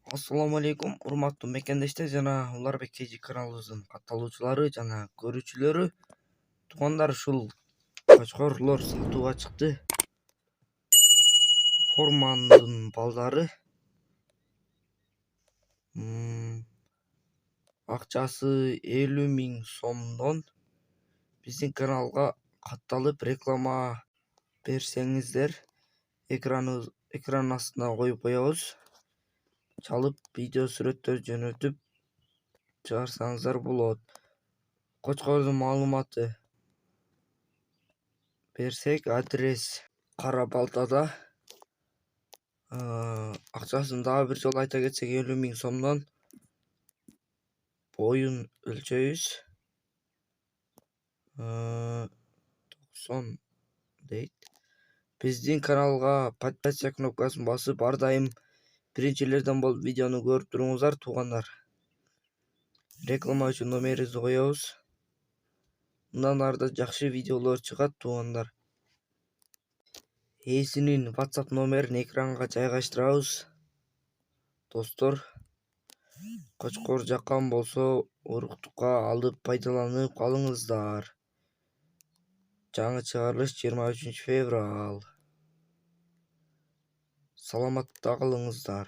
Assalamu alaikum, урматтуу мекендештер жана Уларбек KG каналыбыздын катталуучулары жана көрүүчүлөрү. Туугандар, ушул кочкорлор сатууга чыкты. Формандын балдары. Акчасы 50.000 сомдон биздин каналга катталып реклама берсеңиздер, экран астына коюп коебуз. Чалып видео сүрөттөр жөнөтүп чыгарсаңыздар болот. Кочкордун маалыматы берсек, адрес Кара Балтада. Акчасын дагы бир жолу айта кетсек, 50.000 сомдон. Боюн өлчөйбүз 90 дейт. Биздин каналга подписчик кнопкасын басып, ар дайым биринчилерден болуп видеону көрүп туруңуздар, туугандар. Реклама үчүн номерибизди коебуз. Мындан ары да жакшы видеолор чыгат, туугандар. Ээсинин WhatsApp номерин экранга жайгаштырабыз. Достор, кочкор жаккан болсо, уруктукка алып пайдаланып калыңыздар. Жаңы чыгарылыш 23 февраль. Саламатта калыңыздар.